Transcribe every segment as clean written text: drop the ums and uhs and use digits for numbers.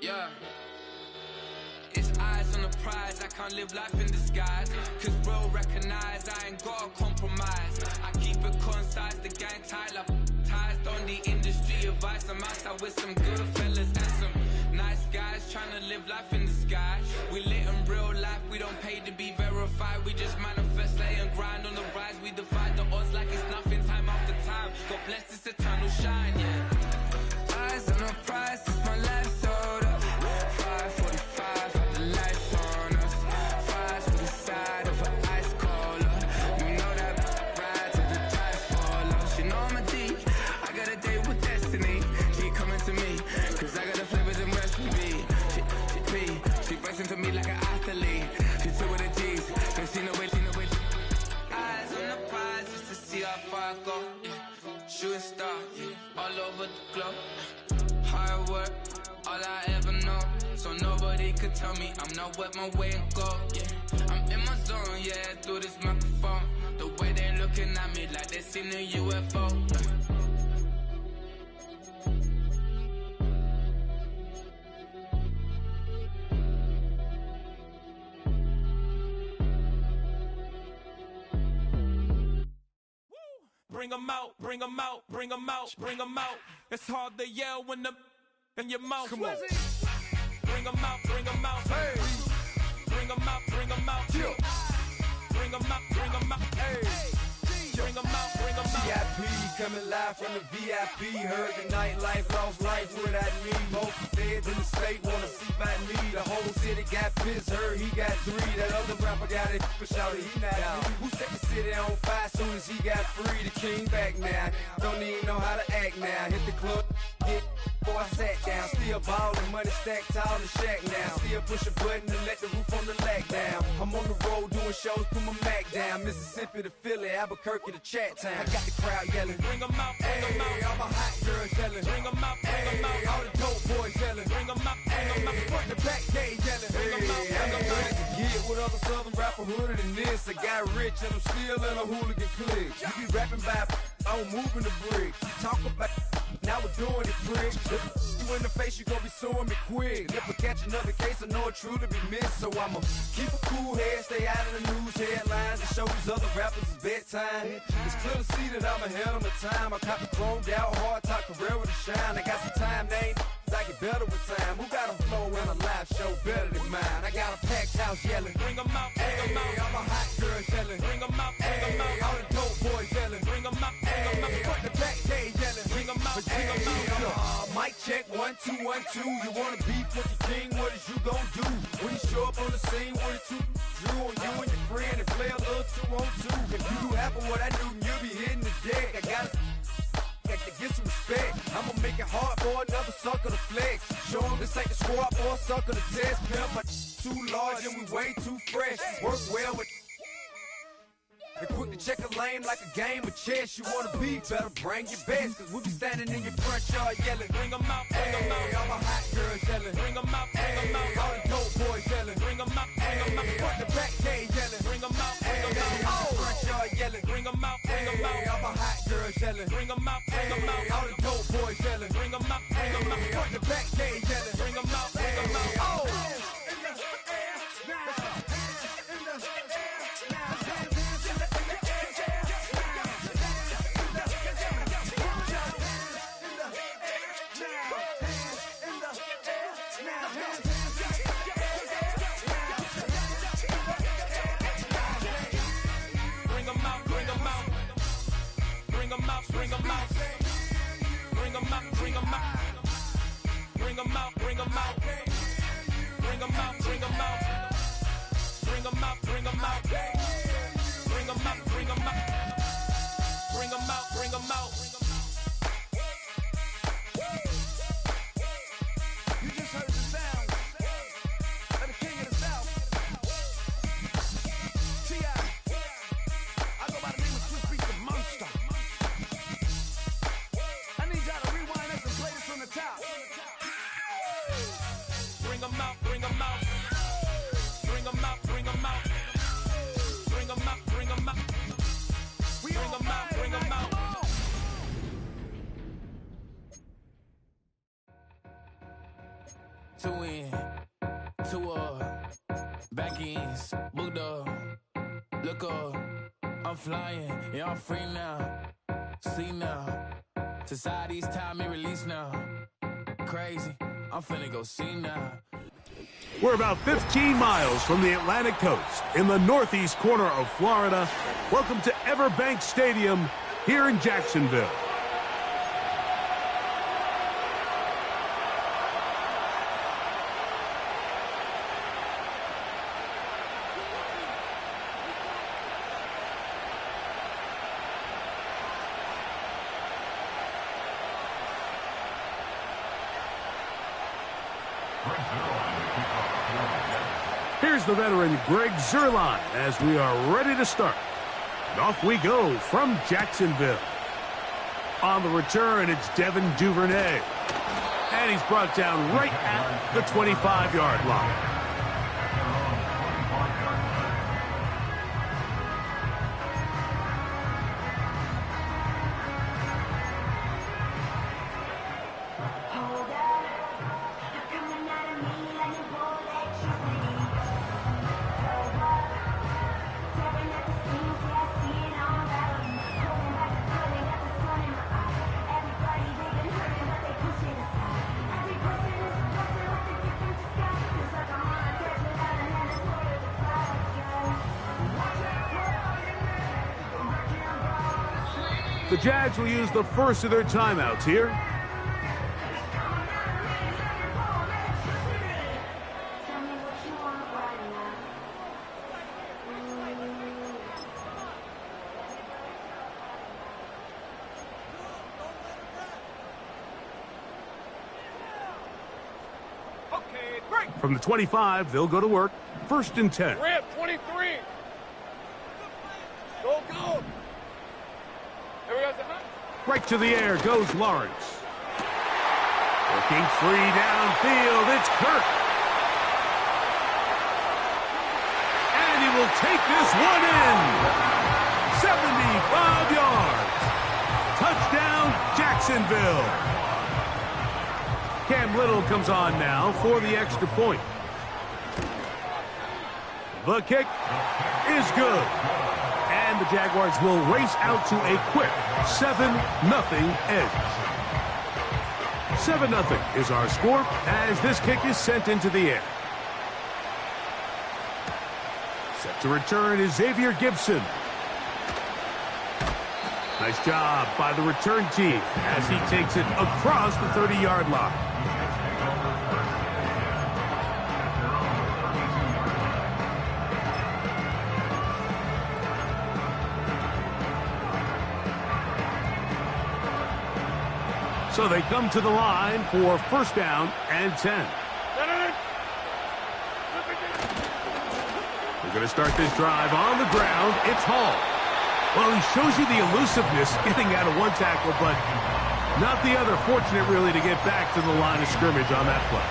Yeah. It's eyes on the prize, I can't live life in disguise. Cause real recognize I ain't gotta compromise. I keep it concise, the gang tight like ties on the industry advice. I'm outside with some good fellas and some nice guys trying to live life in the sky. We lit in real life, we don't pay to be verified. We just manifest, lay and grind on the rise. We defy the odds like it's nothing, time after time. God bless this eternal shine, yeah. Eyes on the prize, it's my life sold up. 5:45, have the lights on us. Fries for the side of an ice cola. You know that ride till the tires fall off. She know I'm a D, I got a date with destiny. She coming to me, cause I got the flavors and recipe. She pressing to me like an athlete. She two with the G's, cause she know it. Eyes on the prize just to see how far I go. Yeah. Shooting star, yeah. All over the globe. Hard work, all I ever know. So nobody could tell me I'm not wet my way and go. Yeah, I'm in my zone, yeah, through this microphone. The way they looking at me like they seen a UFO. Bring 'em out, bring 'em out, bring 'em out, bring 'em out. It's hard to yell when the in your mouth. Come on. Bring 'em out, bring 'em out. Hey. Bring 'em out, bring 'em out. Yeah. Bring 'em out, bring 'em out. Hey. Bring 'em out, bring 'em out. VIP coming live from the VIP. Heard the nightlife, lost life without me. Most feds in the state wanna see by me. The whole city got pissed, heard he got 3. That other rapper got it, but shouted he not out. Who set the city on fire soon as he got free? The king back now, don't even know how to act now. Hit the club, hit before I sat down. Still ballin', money stacked tall in the shack now. Still push a button to let the roof on the lag down. I'm on the road doing shows, put my Mac down. Mississippi to Philly, Albuquerque to Chat Town. I got the crowd yelling, bring 'em out, bring 'em out. All my hot girls yelling, bring 'em out, bring 'em out. All the dope boys yelling, bring 'em out, bring 'em out. Front the back gate yelling, bring 'em out, bring 'em out. Get with other southern rapper hooded than this. I got rich and I'm still in a hooligan clique. You be rapping by, I'm moving the bricks. You talk about, now we're doing it, prick. You in the face, you gon' be suing me quick. If I catch another case, I know it truly be missed. So I'ma keep a cool head, stay out of the news headlines, and show these other rappers it's bedtime. It's clear to see that I'm ahead of my time. I caught the chromed out, hard top career with a shine. I got some time, they ain't I get better with time. Who got a flow and a live show better than mine? I got a packed house yelling, bring 'em out, bring 'em out. All my hot girls yelling, bring 'em out, bring 'em out. All the dope boys yelling, bring 'em out, bring 'em out. Front the back gate yelling, bring 'em out, bring 'em out. Mic check 1 2 1 2. You wanna beef with the king? What is you gon' do when you show up on the scene with a 2 Drew on you and your friend and play a little 2-on-2? If you do half of what I do, you'll be hitting the deck. I gotta get some respect. I'ma make it hard for another sucker to flex. Show 'em this ain't the squad or a sucker to test. Pimp, my too large and we way too fresh. Work well with and quick to check a lane like a game of chess. You wanna be better, bring your best. Cause we be standing in your front yard yelling, bring 'em out, bring 'em out. All my hot girls yelling, bring 'em out, bring 'em out. All the dope boys yelling, bring 'em out, bring 'em out. Front the back gate yelling, bring 'em out, bring 'em out. Front yard yelling, bring 'em out, bring 'em out. All my hot girls yelling, bring 'em out, bring 'em out. All the dope boys yelling, bring 'em out, bring 'em out. Front the back gate yelling, bring 'em out, bring 'em out. Bring 'em out, bring 'em out. Bring 'em out, bring 'em out. Bring 'em out, bring 'em out. Bring 'em out, bring 'em out. Bring 'em out, bring 'em out. Bring 'em out, bring 'em out. Bring 'em out, bring 'em out. Bring 'em out, bring 'em out. You just heard the sound of the king of the south. T.I. I go by the name of Swiss Beats the Monster. I need y'all to rewind this and play this from the top. Bring 'em out, bring 'em out. Bring 'em out, bring 'em out. Bring 'em out, bring 'em out. We Bring 'em out, bring 'em out. Two in, two back ends, booked up. Look up, I'm flying, yeah, I'm free now. See now, society's time me release now. Crazy, I'm finna go see now. We're about 15 miles from the Atlantic coast in the northeast corner of Florida. Welcome to Everbank Stadium here in Jacksonville. Here's the veteran Greg Zuerlein as we are ready to start. And off we go from Jacksonville. On the return, it's Devin Duvernay. And he's brought down right at the 25-yard line. The Jags will use the first of their timeouts here. From the 25, they'll go to work. 1st and 10. Rip, 23. Go, go. Right to the air goes Lawrence. Looking free downfield, it's Kirk. And he will take this one in. 75 yards. Touchdown, Jacksonville. Cam Little comes on now for the extra point. The kick is good. And the Jaguars will race out to a quick 7-0 edge. 7-0 is our score as this kick is sent into the air. Set to return is Xavier Gibson. Nice job by the return team as he takes it across the 30-yard line. So they come to the line for 1st down and 10. We're going to start this drive on the ground. It's Hall. Well, he shows you the elusiveness getting out of one tackle, but not the other. Fortunate, really, to get back to the line of scrimmage on that play.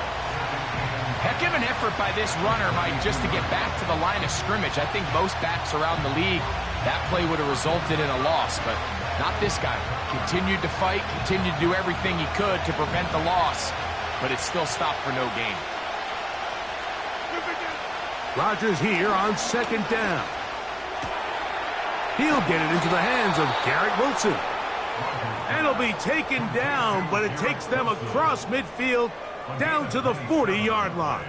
Heck of an effort by this runner, Mike, just to get back to the line of scrimmage. I think most backs around the league, that play would have resulted in a loss, but not this guy. Continued to fight, continued to do everything he could to prevent the loss, but it still stopped for no gain. Rodgers here on 2nd down. He'll get it into the hands of Garrett Wilson. And it'll be taken down, but it takes them across midfield down to the 40-yard line.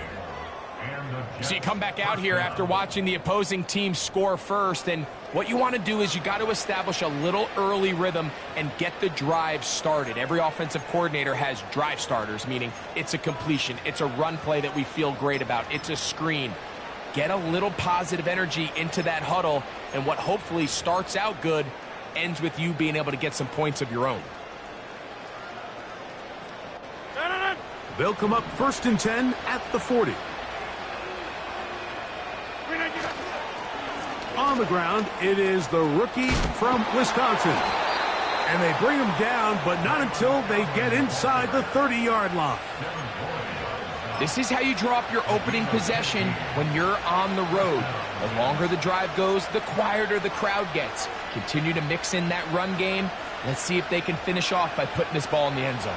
So you come back out here after watching the opposing team score first, and what you want to do is you got to establish a little early rhythm and get the drive started. Every offensive coordinator has drive starters, meaning it's a completion, it's a run play that we feel great about, it's a screen. Get a little positive energy into that huddle, and what hopefully starts out good ends with you being able to get some points of your own. They'll come up 1st and 10 at the 40. On the ground, it is the rookie from Wisconsin. And they bring him down, but not until they get inside the 30-yard line. This is how you draw up your opening possession when you're on the road. The longer the drive goes, the quieter the crowd gets. Continue to mix in that run game. Let's see if they can finish off by putting this ball in the end zone.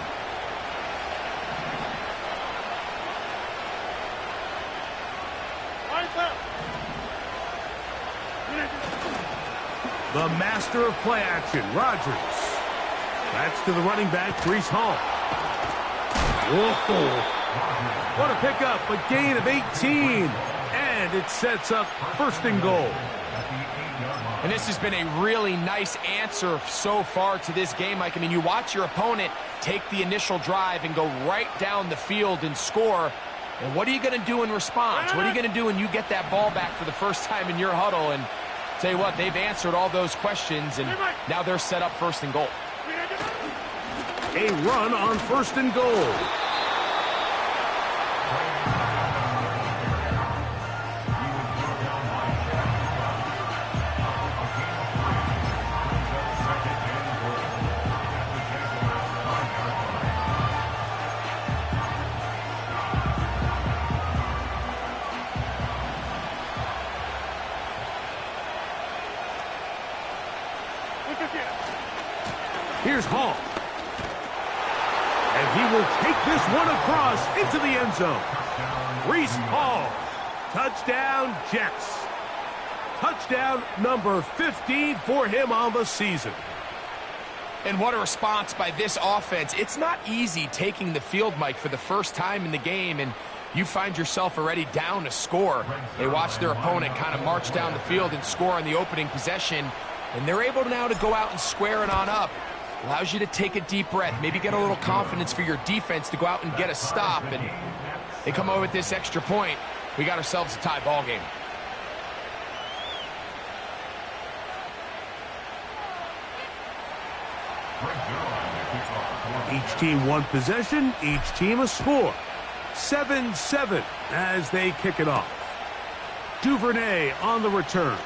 The master of play action, Rodgers. That's to the running back, Breece Hall. Whoa. What a pickup, a gain of 18. And it sets up 1st and goal. And this has been a really nice answer so far to this game, Mike. I mean, you watch your opponent take the initial drive and go right down the field and score. And what are you going to do in response? What are you going to do when you get that ball back for the first time in your huddle? And tell you what, they've answered all those questions, and now they're set up 1st and goal. A run on 1st and goal. Here's Hall. And he will take this one across into the end zone. Breece Hall. Touchdown, Jets. Touchdown number 15 for him on the season. And what a response by this offense. It's not easy taking the field, Mike, for the first time in the game, and you find yourself already down a score. They watch their opponent kind of march down the field and score on the opening possession, and they're able now to go out and square it on up. Allows you to take a deep breath, maybe get a little confidence for your defense to go out and get a stop, and they come over with this extra point. We got ourselves a tie ball game. Each team one possession, each team a score. 7-7 as they kick it off. Duvernay on the return.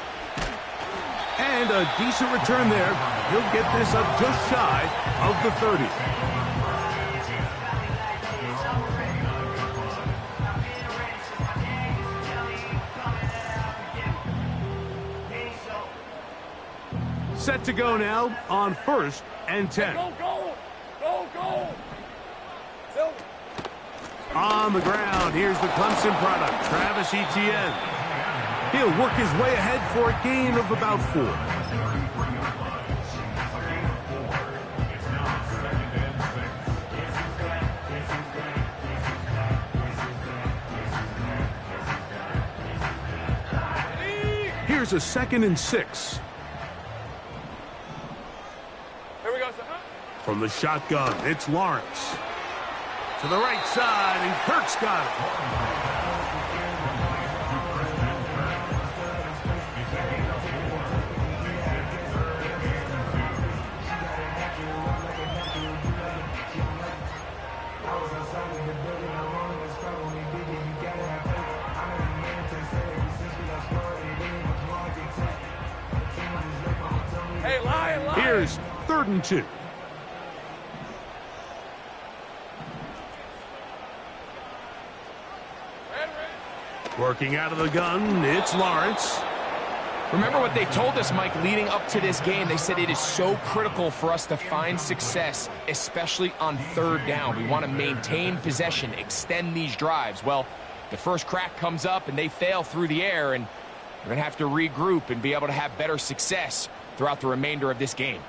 And a decent return there. He'll get this up just shy of the 30. Set to go now on 1st and 10. Go, go, go, go. On the ground, here's the Clemson product, Travis Etienne. He'll work his way ahead for a gain of about 4. Here's a 2nd and 6. Here we go, sir. From the shotgun, it's Lawrence. To the right side, and Kirk's got it. Hey, Lion. Here's 3rd and 2. Working out of the gun, it's Lawrence. Remember what they told us, Mike, leading up to this game. They said it is so critical for us to find success, especially on 3rd down. We want to maintain possession, extend these drives. Well, the first crack comes up and they fail through the air, and we're going to have to regroup and be able to have better success throughout the remainder of this game.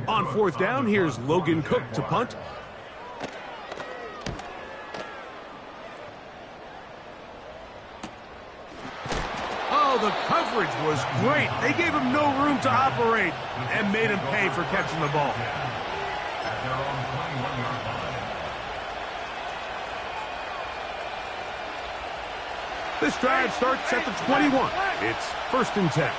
On 4th down, here's Logan Cook to punt. Oh, the coverage was great. They gave him no room to operate and made him pay for catching the ball. This drive starts at the 21. It's 1st and 10.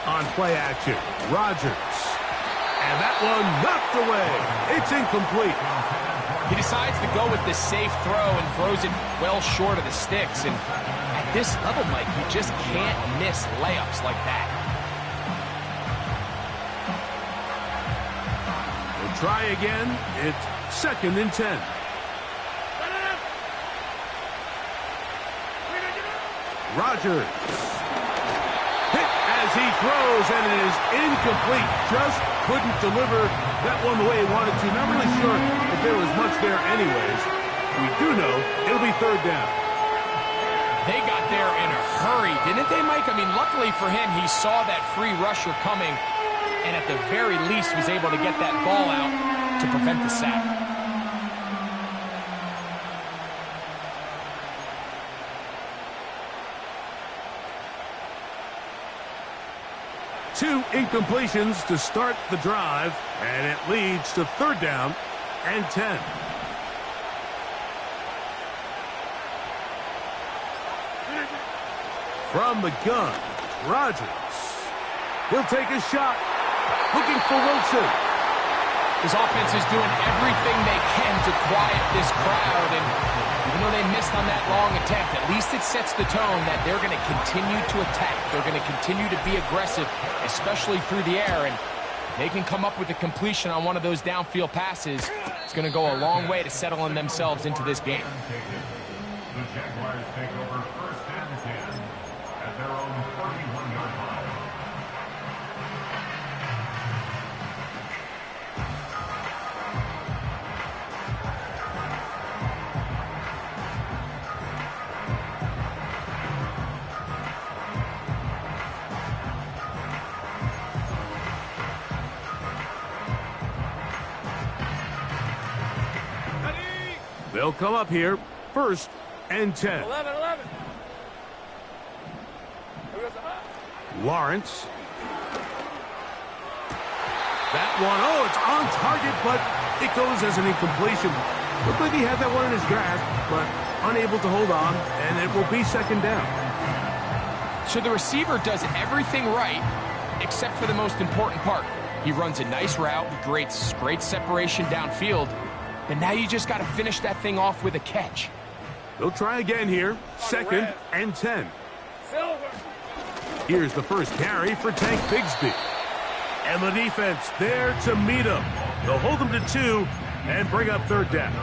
On play action, Rodgers. And that one knocked away. It's incomplete. He decides to go with the safe throw and throws it well short of the sticks. And at this level, Mike, you just can't miss layups like that. We'll try again. It's 2nd and 10. Rodgers. Hit as he throws, and it is incomplete. Just couldn't deliver that one the way he wanted to. Not really sure if there was much there anyways. We do know it'll be 3rd down. They got there in a hurry, didn't they, Mike? I mean, luckily for him, he saw that free rusher coming, and at the very least was able to get that ball out to prevent the sack. Two incompletions to start the drive, and it leads to 3rd down and 10. From the gun, Rodgers. He'll take a shot, looking for Wilson. His offense is doing everything they can to quiet this crowd, and even though they missed on that long attempt, at least it sets the tone that they're going to continue to attack. They're going to continue to be aggressive, especially through the air, and if they can come up with a completion on one of those downfield passes, it's going to go a long way to settling themselves into this game. The Jaguars take over 1st and 10 at their own 41-yard line. They'll come up here, 1st and 10. 11. Lawrence. That one, it's on target, but it goes as an incompletion. Looked like he had that one in his grasp, but unable to hold on, and it will be 2nd down. So the receiver does everything right, except for the most important part. He runs a nice route, great separation downfield, but now you just got to finish that thing off with a catch. They'll try again here, 2nd and 10. Here's the first carry for Tank Bigsby. And the defense there to meet him. They'll hold him to 2 and bring up 3rd down.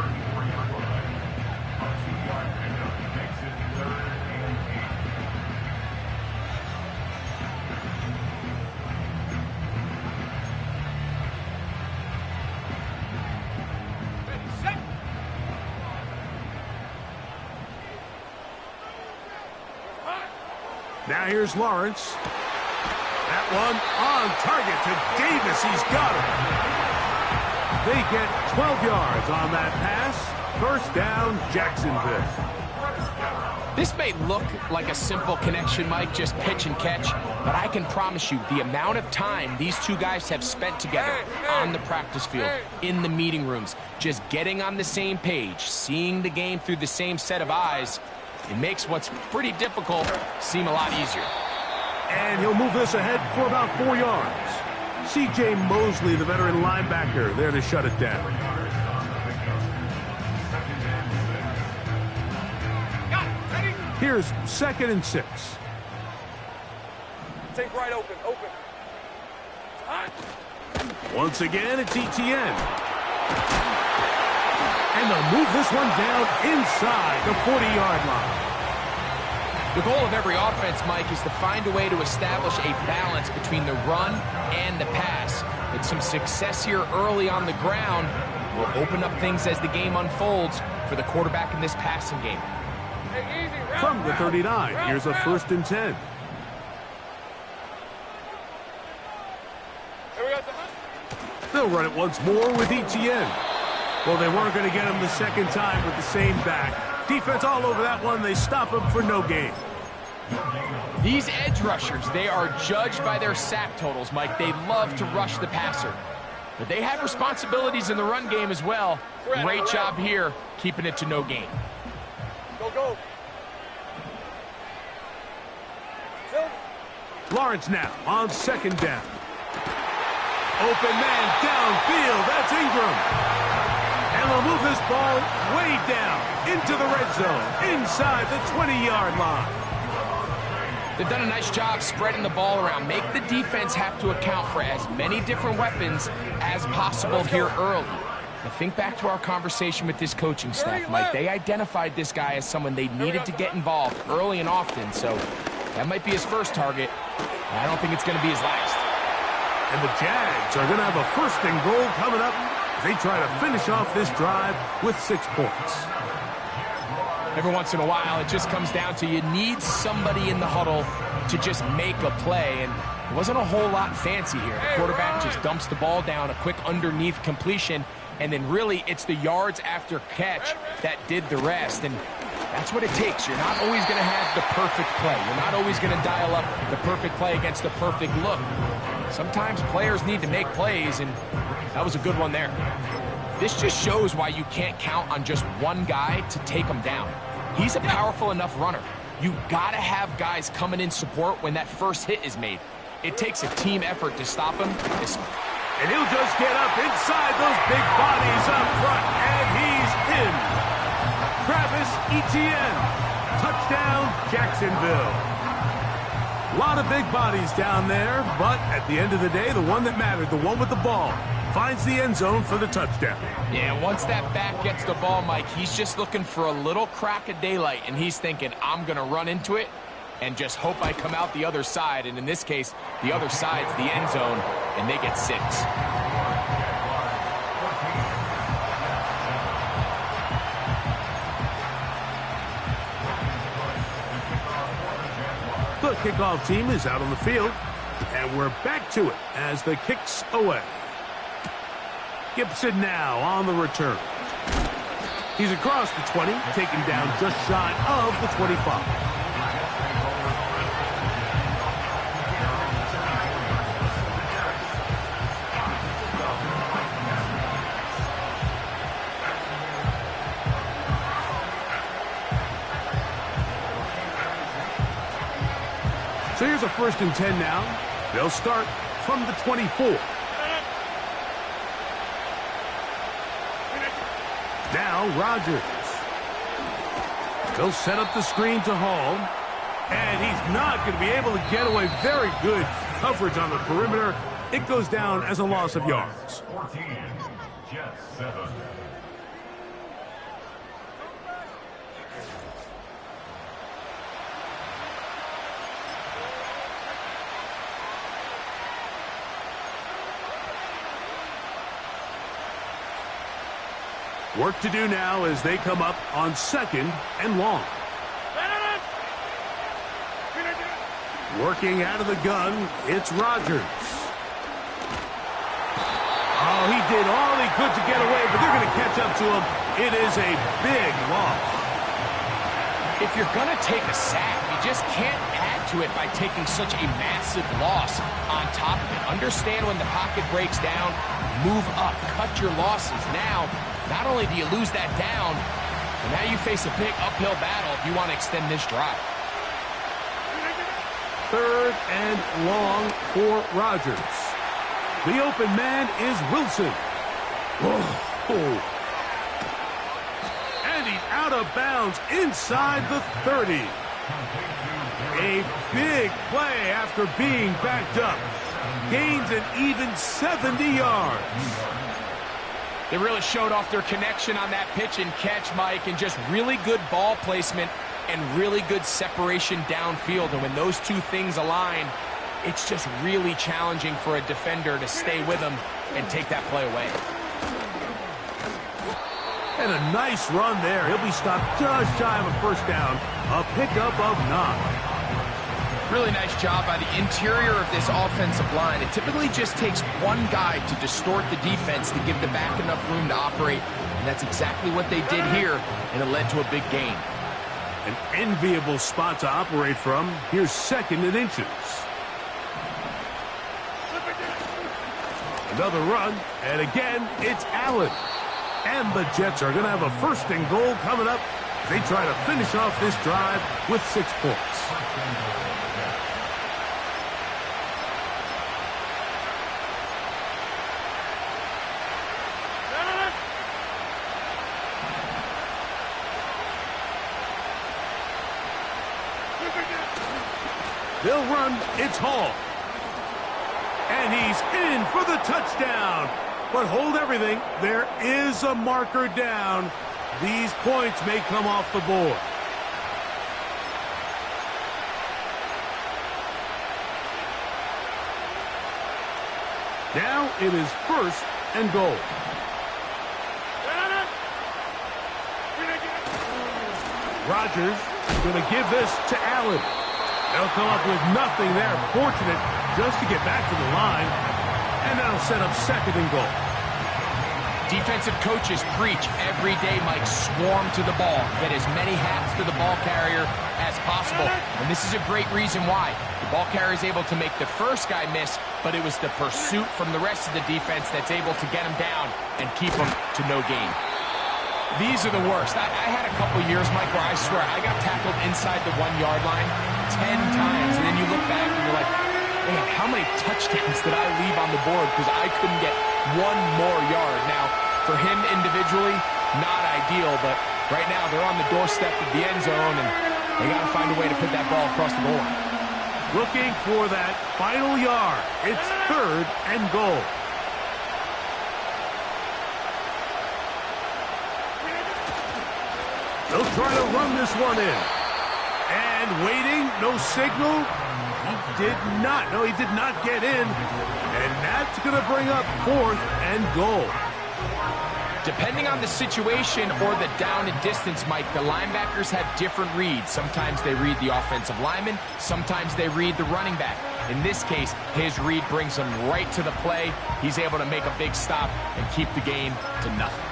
Now here's Lawrence. That one on target to Davis. He's got it. They get 12 yards on that pass. 1st down, Jacksonville. This may look like a simple connection, Mike, just pitch and catch, but I can promise you the amount of time these two guys have spent together on the practice field, in the meeting rooms, just getting on the same page, seeing the game through the same set of eyes, it makes what's pretty difficult seem a lot easier. And he'll move this ahead for about 4 yards. C.J. Mosley, the veteran linebacker, there to shut it down. Here's 2nd and 6. Take right open. Once again, it's ETN. And they'll move this one down inside the 40-yard line. The goal of every offense, Mike, is to find a way to establish a balance between the run and the pass. With some success here early on the ground will open up things as the game unfolds for the quarterback in this passing game. From the 39, here's a 1st and 10. They'll run it once more with ETN. Well, they weren't going to get him the 2nd time with the same back. Defense all over that one. They stop him for no gain. These edge rushers, they are judged by their sack totals, Mike. They love to rush the passer. But they have responsibilities in the run game as well. Great job here, keeping it to no gain. Go. Lawrence now on 2nd down. Open man downfield. That's Ingram. And they'll move this ball way down into the red zone, inside the 20-yard line. They've done a nice job spreading the ball around. Make the defense have to account for as many different weapons as possible here early. Now think back to our conversation with this coaching staff, Mike. They identified this guy as someone they needed to get involved early and often, so that might be his first target. I don't think it's going to be his last. And the Jags are going to have a 1st and goal coming up. They try to finish off this drive with 6 points. Every once in a while, it just comes down to you need somebody in the huddle to just make a play, and it wasn't a whole lot fancy here. The quarterback just dumps the ball down, a quick underneath completion, and then really it's the yards after catch that did the rest, and that's what it takes. You're not always going to have the perfect play. You're not always going to dial up the perfect play against the perfect look. Sometimes players need to make plays, and that was a good one there. This just shows why you can't count on just one guy to take him down. He's a powerful enough runner. You got to have guys coming in support when that first hit is made. It takes a team effort to stop him. And he'll just get up inside those big bodies up front, and he's in. Travis Etienne, touchdown Jacksonville. A lot of big bodies down there, but at the end of the day, the one that mattered, the one with the ball, finds the end zone for the touchdown. Yeah, once that back gets the ball, Mike, he's just looking for a little crack of daylight, and he's thinking, I'm going to run into it and just hope I come out the other side. And in this case, the other side's the end zone, and they get 6. The kickoff team is out on the field, and we're back to it as the kick's away. Gibson now on the return. He's across the 20, taken down just shy of the 25. So here's a 1st and 10 now. They'll start from the 24. Now Rodgers. They'll set up the screen to Hall. And he's not going to be able to get away. Very good coverage on the perimeter. It goes down as a loss of yards. 14, Jets 7. Work to do now as they come up on 2nd and long. Working out of the gun, it's Rodgers. Oh, he did all he could to get away, but they're going to catch up to him. It is a big loss. If you're going to take a sack, you just can't add to it by taking such a massive loss on top of it. Understand when the pocket breaks down, move up, cut your losses. Now, not only do you lose that down, but now you face a big uphill battle if you want to extend this drive. 3rd and long for Rodgers. The open man is Wilson. Oh. And he's out of bounds inside the 30. A big play after being backed up. Gains an even 70 yards. They really showed off their connection on that pitch and catch, Mike, and just really good ball placement and really good separation downfield. And when those two things align, it's just really challenging for a defender to stay with them and take that play away. And a nice run there. He'll be stopped just shy of a 1st down. A pickup of 9. Really nice job by the interior of this offensive line. It typically just takes one guy to distort the defense to give the back enough room to operate, and that's exactly what they did here, and it led to a big gain. An enviable spot to operate from. Here's 2nd and inches. Another run, and again, it's Allen. And the Jets are going to have a 1st and goal coming up. They try to finish off this drive with 6 points. They'll run. It's Hall. And he's in for the touchdown. But hold everything. There is a marker down. These points may come off the board. Now it is 1st and goal. Rodgers going to give this to Allen. They'll come up with nothing there. Fortunate just to get back to the line. And that'll set up 2nd and goal. Defensive coaches preach every day, Mike, swarm to the ball. Get as many hats to the ball carrier as possible. And this is a great reason why. The ball carrier is able to make the first guy miss, but it was the pursuit from the rest of the defense that's able to get him down and keep him to no gain. These are the worst. I had a couple years, Mike, where I swear I got tackled inside the 1-yard line 10 times. And then you look back and you're like, man, how many touchdowns did I leave on the board because I couldn't get one more yard? Now, for him individually, not ideal, but right now they're on the doorstep of the end zone, and they got to find a way to put that ball across the goal line. Looking for that final yard. It's 3rd and goal. They'll try to run this one in. And waiting, no signal. He did not. No, he did not get in. And that's going to bring up 4th and goal. Depending on the situation or the down and distance, Mike, the linebackers have different reads. Sometimes they read the offensive lineman. Sometimes they read the running back. In this case, his read brings him right to the play. He's able to make a big stop and keep the game to nothing.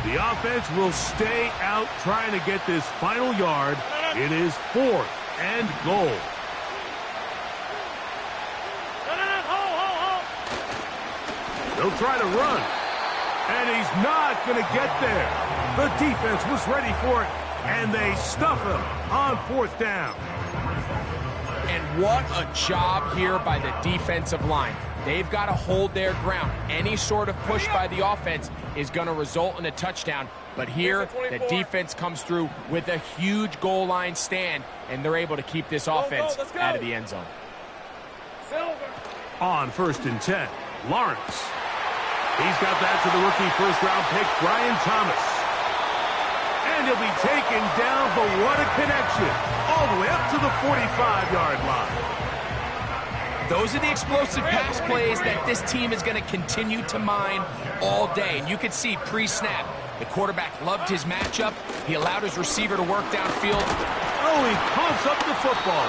The offense will stay out trying to get this final yard. It is 4th and goal. They'll try to run. And he's not going to get there. The defense was ready for it. And they stuff him on 4th down. And what a job here by the defensive line. They've got to hold their ground. Any sort of push by the offense is going to result in a touchdown. But here, the defense comes through with a huge goal line stand, and they're able to keep this offense out of the end zone. On 1st and 10, Lawrence. He's got that to the rookie 1st-round pick, Brian Thomas. And he'll be taken down, but what a connection. All the way up to the 45-yard line. Those are the explosive pass plays that this team is going to continue to mine all day. And you could see pre-snap, the quarterback loved his matchup. He allowed his receiver to work downfield. Oh, he pumps up the football.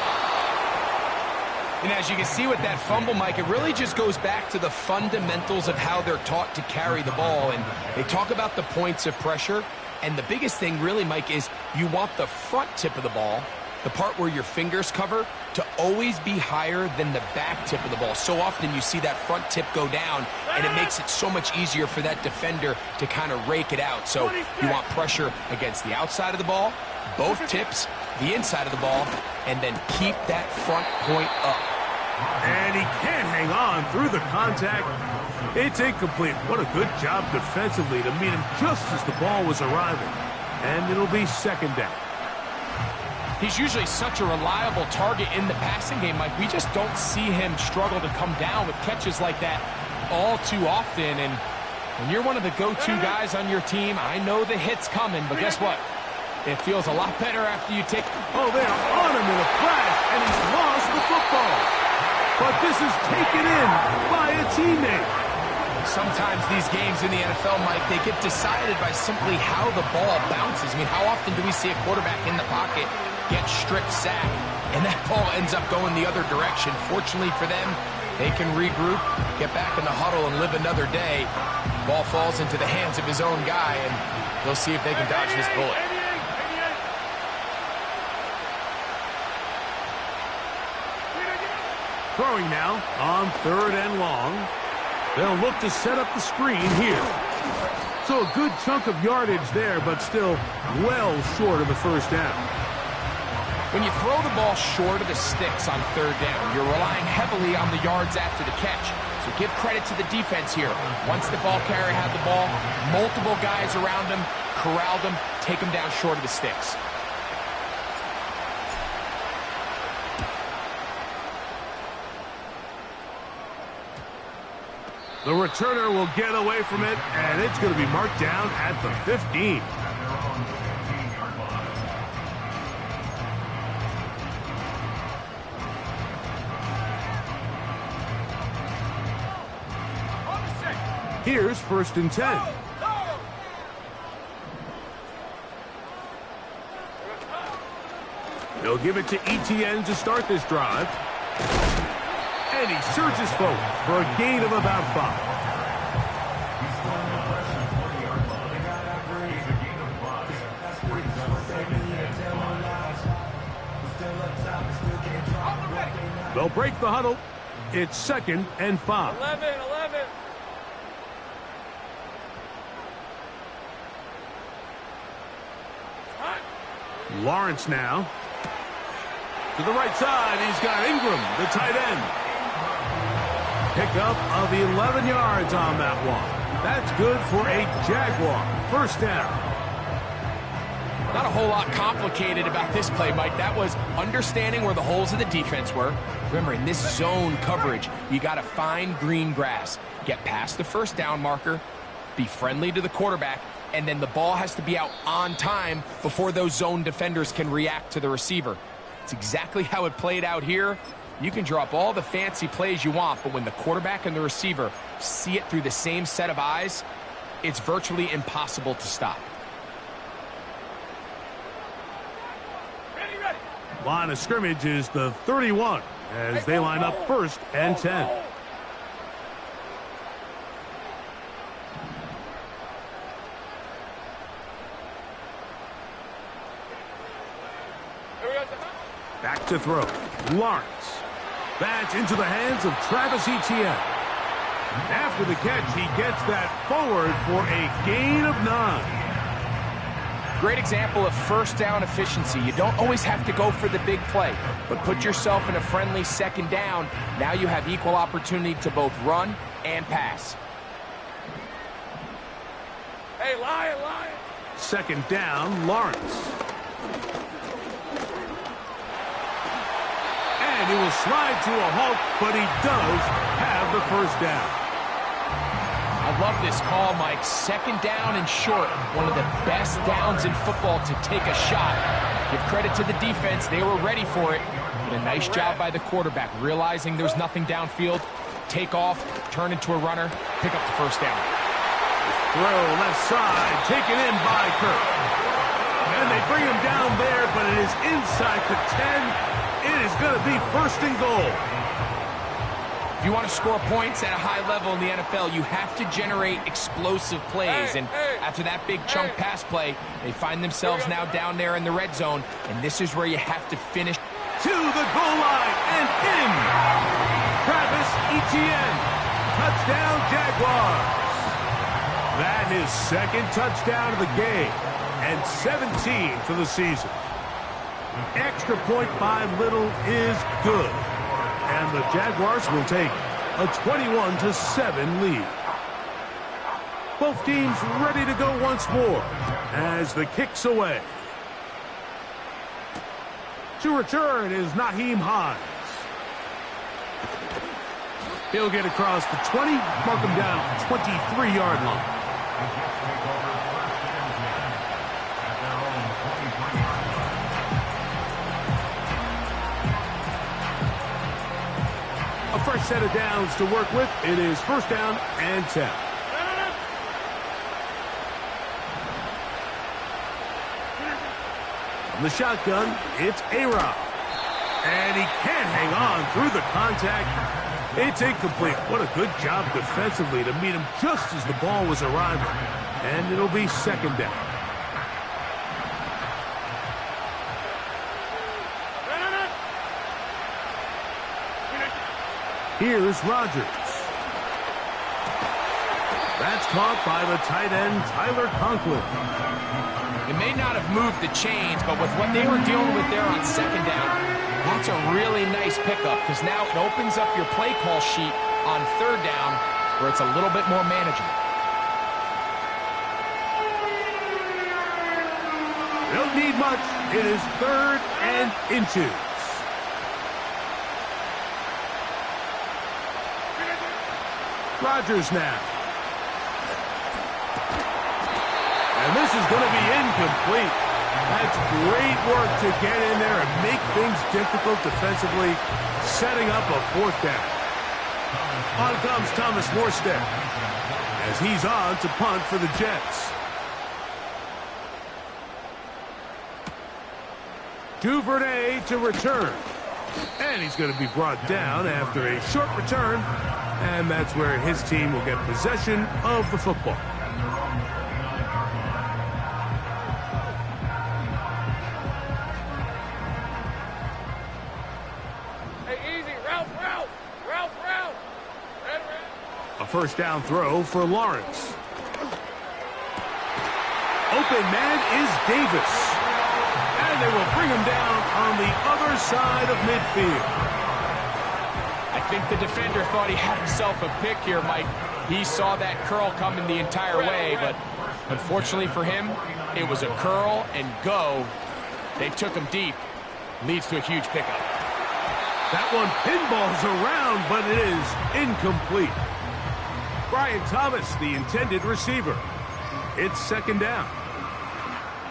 And as you can see with that fumble, Mike, it really just goes back to the fundamentals of how they're taught to carry the ball. And they talk about the points of pressure. And the biggest thing really, Mike, is you want the front tip of the ball, the part where your fingers cover, to always be higher than the back tip of the ball. So often you see that front tip go down, and it makes it so much easier for that defender to kind of rake it out. So you want pressure against the outside of the ball, both tips, the inside of the ball, and then keep that front point up. And he can't hang on through the contact. It's incomplete. What a good job defensively to meet him just as the ball was arriving. And it'll be 2nd down. He's usually such a reliable target in the passing game, Mike. We just don't see him struggle to come down with catches like that all too often. And when you're one of the go-to guys on your team, I know the hit's coming, but guess what? It feels a lot better after you take... Oh, they're on him in a crash, and he's lost the football. But this is taken in by a teammate. Sometimes these games in the NFL, Mike, they get decided by simply how the ball bounces. I mean, how often do we see a quarterback in the pocket get strip sack, and that ball ends up going the other direction? Fortunately for them, they can regroup, get back in the huddle, and live another day. Ball falls into the hands of his own guy, and they'll see if they can dodge this bullet. Throwing now on 3rd and long. They'll look to set up the screen here. So a good chunk of yardage there, but still well short of the 1st down. When you throw the ball short of the sticks on third down, you're relying heavily on the yards after the catch. So give credit to the defense here. Once the ball carrier had the ball, multiple guys around him, corralled him, take him down short of the sticks. The returner will get away from it, and it's going to be marked down at the 15. Here's 1st and 10. They'll give it to Etienne to start this drive. And he surges forward for a gain of about 5. They'll break the huddle. It's 2nd and 5. 11. Lawrence now. To the right side, he's got Ingram, the tight end. Pickup of 11 yards on that one. That's good for a Jaguar. 1st down. Not a whole lot complicated about this play, Mike. That was understanding where the holes of the defense were. Remember, in this zone coverage, you got to find green grass. Get past the 1st down marker, be friendly to the quarterback, and then the ball has to be out on time before those zone defenders can react to the receiver. It's exactly how it played out here. You can draw up all the fancy plays you want, but when the quarterback and the receiver see it through the same set of eyes, it's virtually impossible to stop. Line of scrimmage is the 31 as they line up 1st and 10. Back to throw. Lawrence. That's into the hands of Travis Etienne. After the catch, he gets that forward for a gain of 9. Great example of 1st down efficiency. You don't always have to go for the big play, but put yourself in a friendly 2nd down. Now you have equal opportunity to both run and pass. Hey, Lion. 2nd down, Lawrence. And he will slide to a halt, but he does have the 1st down. I love this call, Mike. 2nd down and short. One of the best downs in football to take a shot. Give credit to the defense. They were ready for it. But a nice job by the quarterback, realizing there's nothing downfield. Take off, turn into a runner, pick up the 1st down. Throw left side, taken in by Kirk. And they bring him down there, but it is inside the 10. It is going to be 1st and goal. If you want to score points at a high level in the NFL, you have to generate explosive plays. And after that big chunk pass play, they find themselves now down there in the red zone. And this is where you have to finish. To the goal line and in. Travis Etienne. Touchdown, Jaguars. That is 2nd touchdown of the game. And 17 for the season. Extra point by Little is good. And the Jaguars will take a 21-7 lead. Both teams ready to go once more as the kick's away. To return is Naheem Hines. He'll get across the 20, mark him down at the 23-yard line. A fresh set of downs to work with. It is 1st down and 10. From the shotgun, it's A-Rob. And he can't hang on through the contact. It's incomplete. What a good job defensively to meet him just as the ball was arriving. And it'll be 2nd down. Here's Rodgers. That's caught by the tight end, Tyler Conklin. It may not have moved the chains, but with what they were dealing with there on second down, that's a really nice pickup because now it opens up your play call sheet on third down where it's a little bit more manageable. Don't need much. It is 3rd and inches. Rodgers now. And this is going to be incomplete. That's great work to get in there and make things difficult defensively, setting up a 4th down. On comes Thomas Morstead as he's on to punt for the Jets. Duvernay to return. And he's going to be brought down after a short return. And that's where his team will get possession of the football. Hey, easy. Route. A 1st down throw for Lawrence. Open man is Davis. And they will bring him down on the other side of midfield. I think the defender thought he had himself a pick here, Mike. He saw that curl coming the entire way, but unfortunately for him, it was a curl and go. They took him deep. Leads to a huge pickup. That one pinballs around, but it is incomplete. Brian Thomas, the intended receiver. It's 2nd down.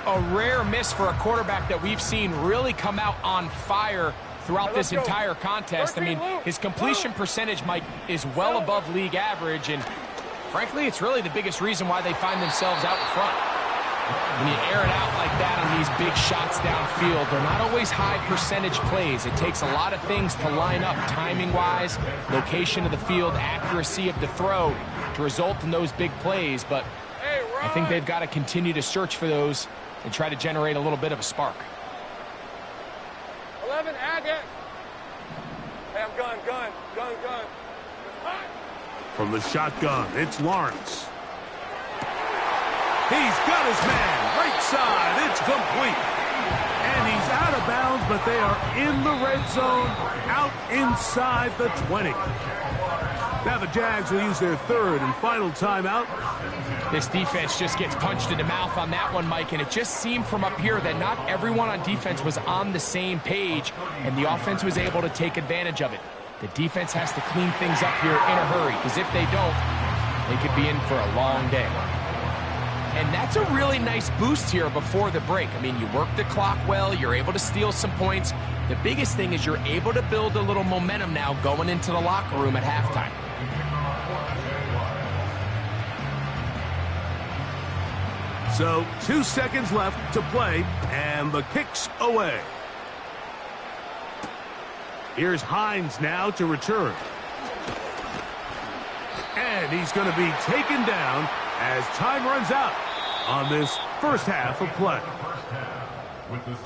A rare miss for a quarterback that we've seen really come out on fire throughout this entire contest. I mean, his completion percentage, Mike, is well above league average, and frankly, it's really the biggest reason why they find themselves out in front. When you air it out like that on these big shots downfield, they're not always high percentage plays. It takes a lot of things to line up timing-wise, location of the field, accuracy of the throw to result in those big plays, but I think they've got to continue to search for those and try to generate a little bit of a spark. 11, add it. Hey, I'm gun. From the shotgun, it's Lawrence. He's got his man, right side, it's complete. And he's out of bounds, but they are in the red zone, out inside the 20. Now the Jags will use their 3rd and final timeout. This defense just gets punched in the mouth on that one, Mike, and it just seemed from up here that not everyone on defense was on the same page, and the offense was able to take advantage of it. The defense has to clean things up here in a hurry, because if they don't, they could be in for a long day. And that's a really nice boost here before the break. I mean, you work the clock well, you're able to steal some points. The biggest thing is you're able to build a little momentum now going into the locker room at halftime. So 2 seconds left to play, and the kick's away. Here's Hines now to return. And he's going to be taken down as time runs out on this 1st half of play.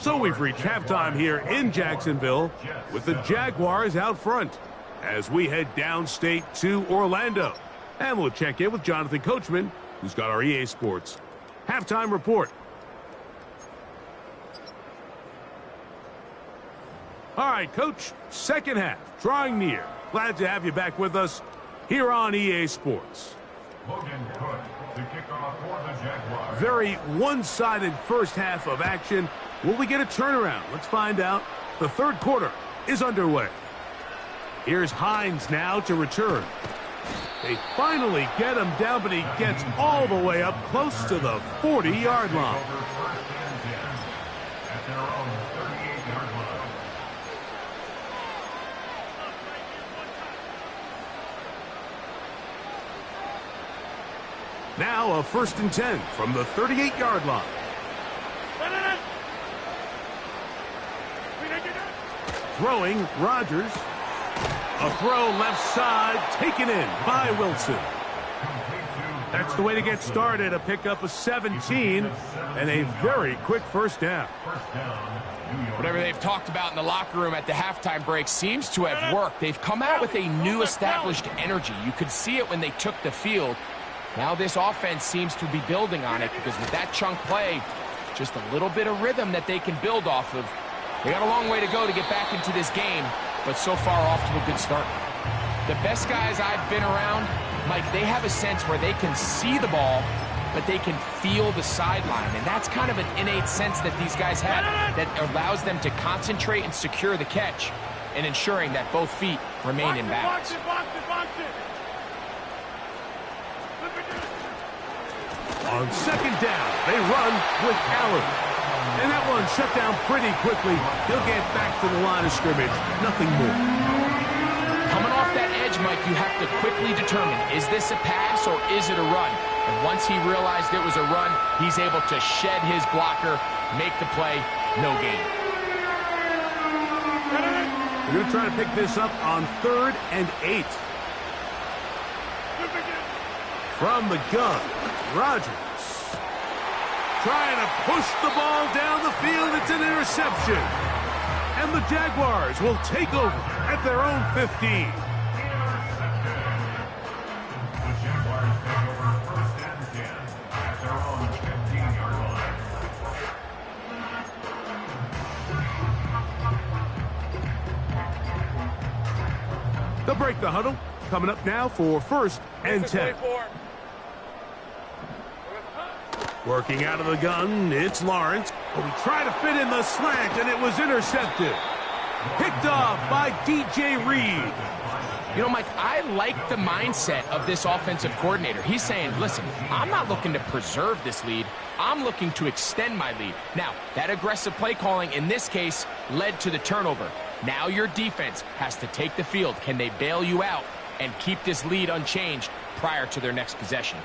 So we've reached halftime here in Jacksonville with the Jaguars out front as we head downstate to Orlando. And we'll check in with Jonathan Coachman, who's got our EA Sports halftime report. All right, Coach, 2nd half, drawing near. Glad to have you back with us here on EA Sports. Logan Cook to kick off for the Jaguars. Very one-sided 1st half of action. Will we get a turnaround? Let's find out. The 3rd quarter is underway. Here's Hines now to return. They finally get him down, but he gets all the way up close to the 40-yard line. Over 1st and 10 at their own 38-yard line. Now a 1st and 10 from the 38-yard line. Throwing, Rodgers. A throw left side, taken in by Wilson. That's the way to get started. A pickup of 17 and a very quick 1st down. Whatever they've talked about in the locker room at the halftime break seems to have worked. They've come out with a new established energy. You could see it when they took the field. Now this offense seems to be building on it because with that chunk play, just a little bit of rhythm that they can build off of. They got a long way to go to get back into this game, but so far off to a good start. The best guys I've been around, Mike, they have a sense where they can see the ball, but they can feel the sideline. And that's kind of an innate sense that these guys have that allows them to concentrate and secure the catch and ensuring that both feet remain in balance. On second down, they run with Allen. And that one shut down pretty quickly. He'll get back to the line of scrimmage. Nothing more. Coming off that edge, Mike, you have to quickly determine, is this a pass or is it a run? And once he realized it was a run, he's able to shed his blocker, make the play, no gain. They're going to try to pick this up on 3rd and 8. From the gun, Rodgers. Trying to push the ball down the field. It's an interception. And the Jaguars will take over at their own 15. The Jaguars take over 1st and 10 at their own 15-yard line. They'll break the huddle. Coming up now for 1st and 10. Working out of the gun, it's Lawrence. But we try to fit in the slant, and it was intercepted. Picked off by DJ Reed. You know, Mike, I like the mindset of this offensive coordinator. He's saying, listen, I'm not looking to preserve this lead. I'm looking to extend my lead. Now, that aggressive play calling in this case led to the turnover. Now your defense has to take the field. Can they bail you out and keep this lead unchanged prior to their next possession?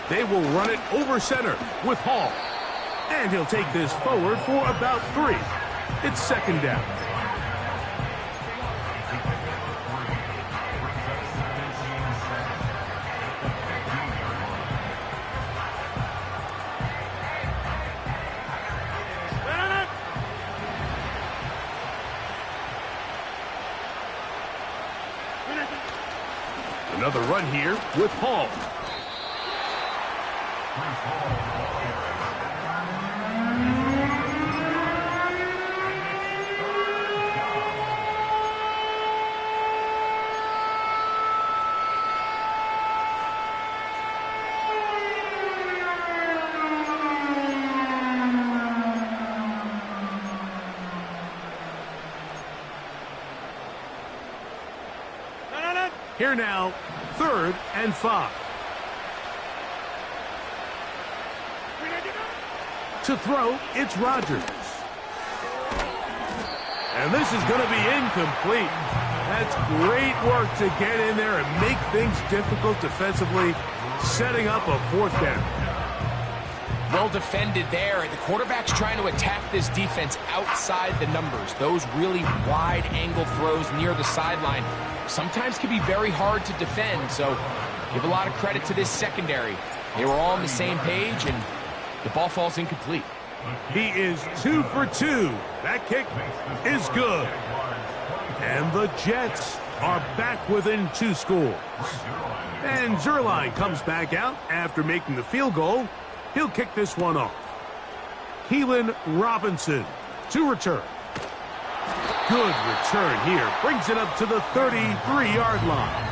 They will run it over center with Hall. And he'll take this forward for about 3. It's 2nd down. Another run here with Hall. Here now, 3rd and 5. To throw, it's Rodgers. And this is going to be incomplete. That's great work to get in there and make things difficult defensively, setting up a 4th down. Well defended there. The quarterback's trying to attack this defense outside the numbers. Those really wide angle throws near the sideline sometimes can be very hard to defend, so give a lot of credit to this secondary. They were all on the same page, and the ball falls incomplete. He is 2 for 2. That kick is good. And the Jets are back within 2 scores. And Zuerlein comes back out after making the field goal. He'll kick this one off. Keelan Robinson to return. Good return here. Brings it up to the 33-yard line.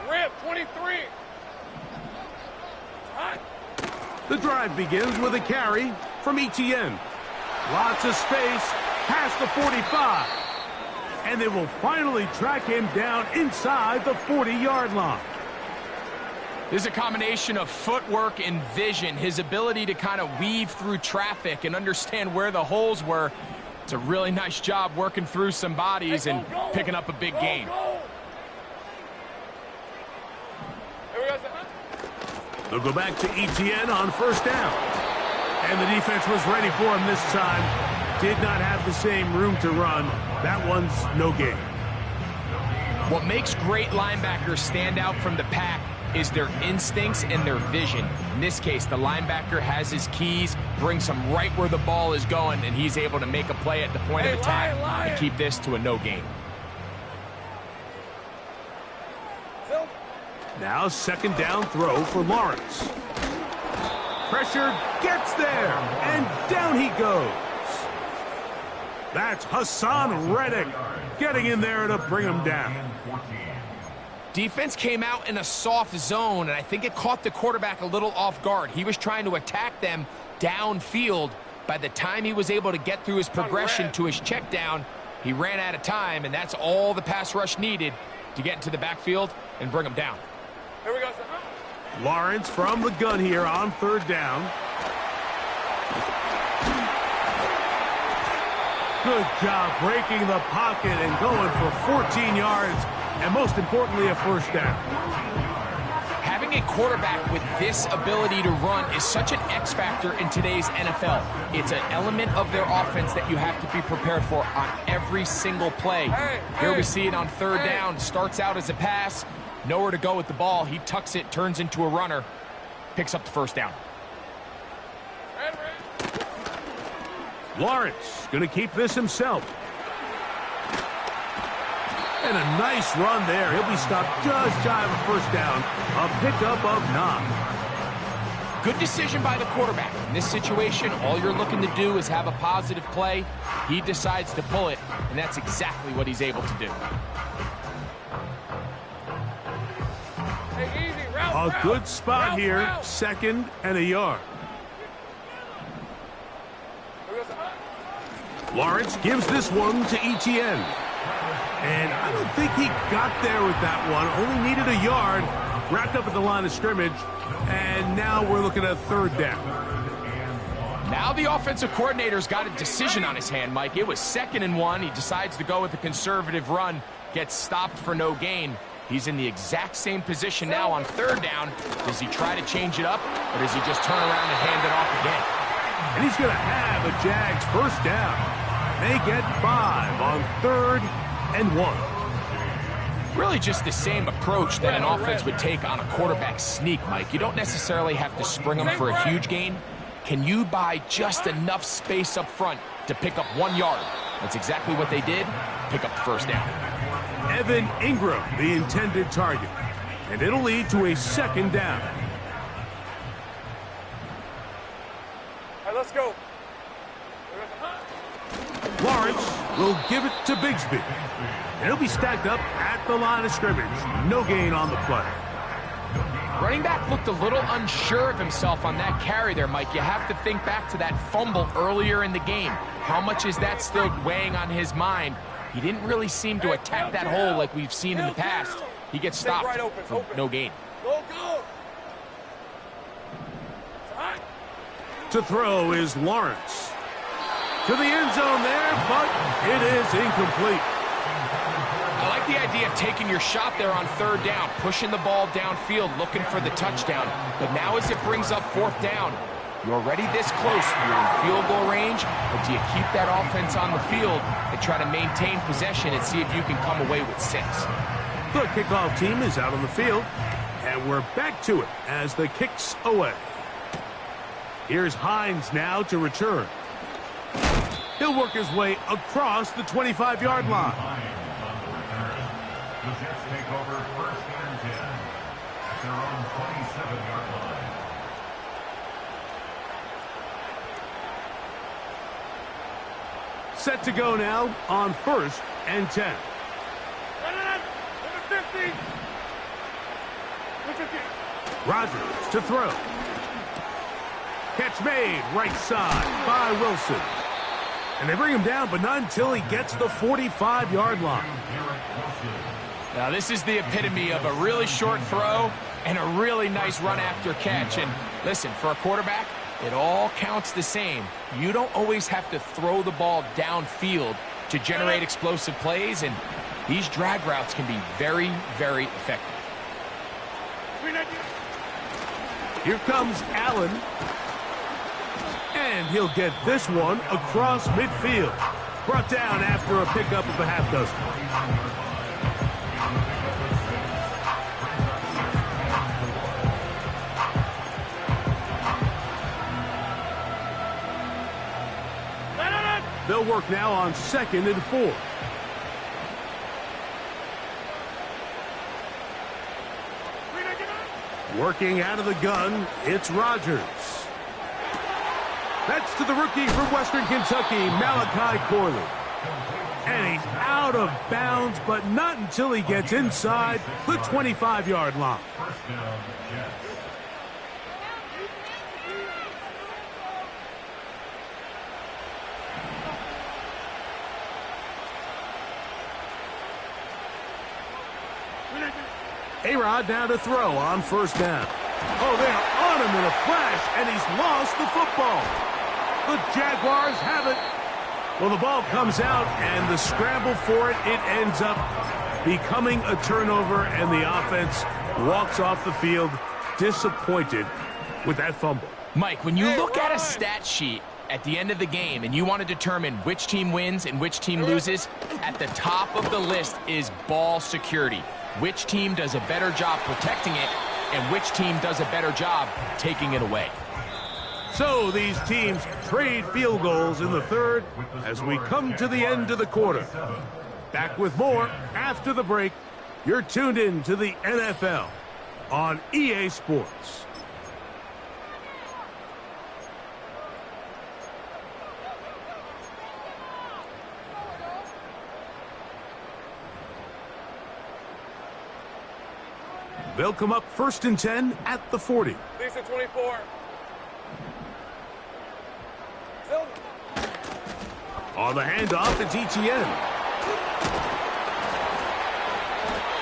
Rip, 23. The drive begins with a carry from Etienne. Lots of space past the 45. And they will finally track him down inside the 40-yard line. This is a combination of footwork and vision, his ability to kind of weave through traffic and understand where the holes were. It's a really nice job working through some bodies and picking up a big gain. They'll go back to Etienne on 1st down. And the defense was ready for him this time. did not have the same room to run. That one's no gain. What makes great linebackers stand out from the pack is their instincts and their vision. In this case, the linebacker has his keys, brings him right where the ball is going, and he's able to make a play at the point of attack and keep this to a no gain. Now second down throw for Lawrence. Pressure gets there, and down he goes. That's Hassan Reddick getting in there to bring him down. Defense came out in a soft zone, and I think it caught the quarterback a little off guard. He was trying to attack them downfield. By the time he was able to get through his progression to his check down, he ran out of time, and that's all the pass rush needed to get into the backfield and bring him down. Here we go, sir. Lawrence from the gun here on third down. Good job breaking the pocket and going for 14 yards, and most importantly, a first down. Having a quarterback with this ability to run is such an X factor in today's NFL. It's an element of their offense that you have to be prepared for on every single play. Here we see it on third down. Starts out as a pass. Nowhere to go with the ball. He tucks it, turns into a runner, picks up the first down. Lawrence going to keep this himself. And a nice run there. He'll be stopped just shy of a first down. A pickup of 9. Good decision by the quarterback. In this situation, all you're looking to do is have a positive play. He decides to pull it, and that's exactly what he's able to do. A good spot here, second and a yard. Lawrence gives this one to Etienne. And I don't think he got there with that one. Only needed a yard. Wrapped up at the line of scrimmage. And now we're looking at third down. Now the offensive coordinator's got a decision on his hand, Mike. It was 2nd and 1. He decides to go with a conservative run. Gets stopped for no gain. He's in the exact same position now on third down. Does he try to change it up, or does he just turn around and hand it off again? And he's going to have a Jags first down. They get 5 on 3rd and 1. Really just the same approach that an offense would take on a quarterback sneak, Mike. You don't necessarily have to spring them for a huge gain. Can you buy just enough space up front to pick up 1 yard? That's exactly what they did. Pick up the first down. Evan Ingram, the intended target. And it'll lead to a second down. All right, let's go. Lawrence will give it to Bigsby. And he'll be stacked up at the line of scrimmage. No gain on the play. Running back looked a little unsure of himself on that carry there, Mike. You have to think back to that fumble earlier in the game. How much is that still weighing on his mind? He didn't really seem to attack that hole like we've seen in the past. He gets stopped for no gain. Go, go. To throw is Lawrence. To the end zone there, but it is incomplete. I like the idea of taking your shot there on third down, pushing the ball downfield, looking for the touchdown. But now as it brings up fourth down, you're already this close. You're in field goal range, but do you keep that offense on the field and try to maintain possession and see if you can come away with 6? The kickoff team is out on the field, and we're back to it as the kick's away. Here's Hines now to return. He'll work his way across the 25-yard line. The Jets take over 1st and 10 at their own 27-yard line. Set to go now on 1st and 10. Rodgers to throw. Catch made right side by Wilson. And they bring him down, but not until he gets the 45-yard line. Now this is the epitome of a really short throw and a really nice run after catch. And listen, for a quarterback, it all counts the same. You don't always have to throw the ball downfield to generate explosive plays, and these drag routes can be very, very effective. Here comes Allen. And he'll get this one across midfield. Brought down after a pickup of a half dozen. They'll work now on 2nd and 4. Working out of the gun, it's Rodgers. That's to the rookie from Western Kentucky, Malachi Corley. And he's out of bounds, but not until he gets inside the 25-yard line. A-Rod now to throw on 1st down. Oh, they are on him in a flash, and he's lost the football. The Jaguars have it. Well, the ball comes out, and the scramble for it, it ends up becoming a turnover, and the offense walks off the field disappointed with that fumble. Mike, when you look at a stat sheet at the end of the game and you want to determine which team wins and which team loses, at the top of the list is ball security. Which team does a better job protecting it, and which team does a better job taking it away. So these teams trade field goals in the 3rd as we come to the end of the quarter. Back with more after the break. You're tuned in to the NFL on EA Sports. They'll come up 1st and 10 at the 40. Lisa 24. On the handoff, it's ETN.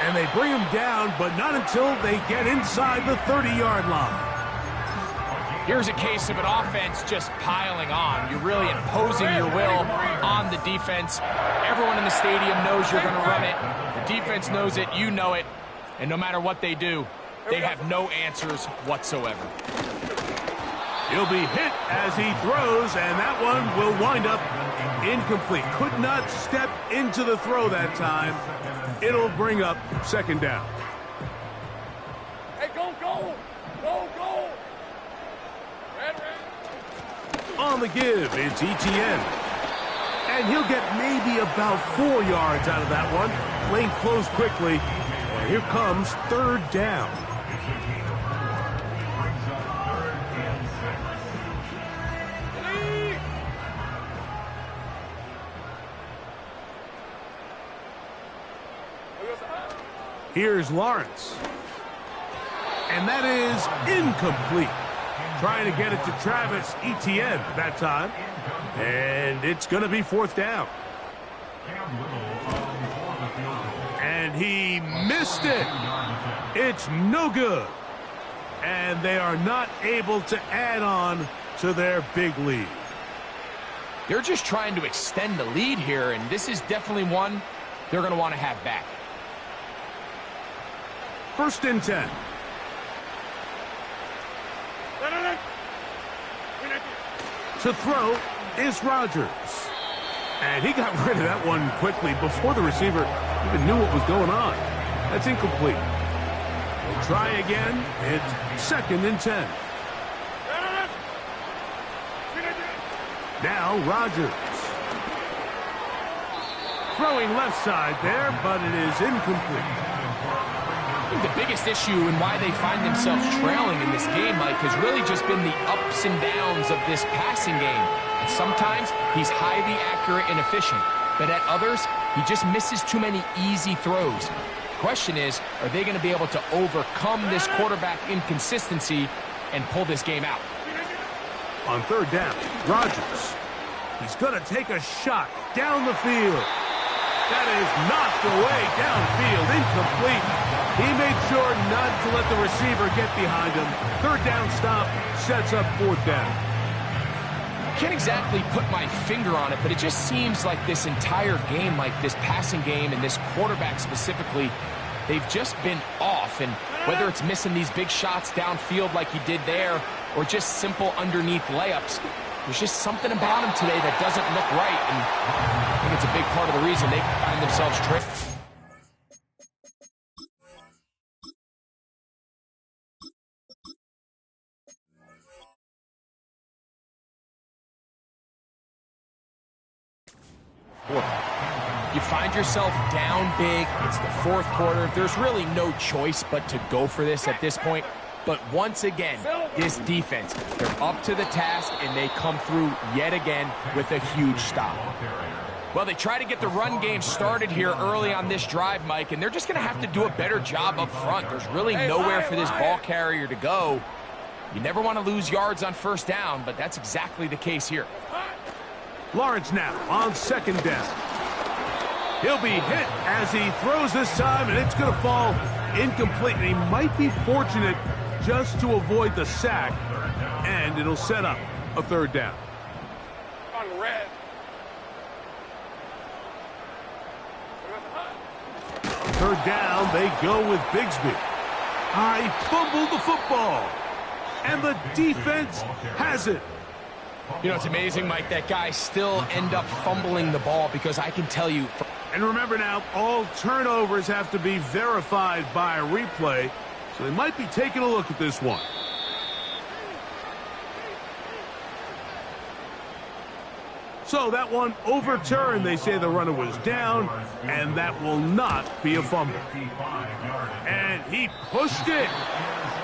And they bring him down, but not until they get inside the 30-yard line. Here's a case of an offense just piling on. You're really imposing your will on the defense. Everyone in the stadium knows you're going to run it. The defense knows it. You know it. And no matter what they do, they have no answers whatsoever. He'll be hit as he throws, and that one will wind up incomplete. Could not step into the throw that time. It'll bring up 2nd down. Hey, go! Red. On the give, it's ETN. And he'll get maybe about 4 yards out of that one. Lane closed quickly. And here comes 3rd down. Here's Lawrence. And that is incomplete. Trying to get it to Travis Etienne that time. And it's going to be 4th down. And he missed it. It's no good. And they are not able to add on to their big lead. They're just trying to extend the lead here, and this is definitely one they're going to want to have back. 1st and 10. To throw is Rodgers. And he got rid of that one quickly before the receiver even knew what was going on. That's incomplete. They'll try again. It's 2nd and 10. Now Rodgers. Throwing left side there, but it is incomplete. I think the biggest issue and why they find themselves trailing in this game, Mike, has really just been the ups and downs of this passing game. And sometimes he's highly accurate and efficient, but at others, he just misses too many easy throws. The question is, are they going to be able to overcome this quarterback inconsistency and pull this game out? On 3rd down, Rodgers. He's going to take a shot down the field. That is knocked away downfield, incomplete. He made sure not to let the receiver get behind him. 3rd down stop sets up 4th down. Can't exactly put my finger on it, but it just seems like this entire game, like this passing game and this quarterback specifically, they've just been off. And whether it's missing these big shots downfield like he did there or just simple underneath layups, there's just something about him today that doesn't look right, and I think it's a big part of the reason they find themselves tripped. You find yourself down big. It's the fourth quarter. There's really no choice but to go for this at this point. But once again, this defense, they're up to the task, and they come through yet again with a huge stop. Well, they try to get the run game started here early on this drive, Mike, and they're just going to have to do a better job up front. There's really nowhere for this ball carrier to go. You never want to lose yards on first down, but that's exactly the case here. Lawrence now on second down. He'll be hit as he throws this time, and it's going to fall incomplete. And he might be fortunate just to avoid the sack, and it'll set up a third down. On red. Third down, they go with Bigsby. He fumbled the football, and the defense has it. You know, it's amazing, Mike, that guys still end up fumbling the ball, because I can tell you... And remember now, all turnovers have to be verified by a replay, so they might be taking a look at this one. So that one overturned. They say the runner was down, and that will not be a fumble. And he pushed it.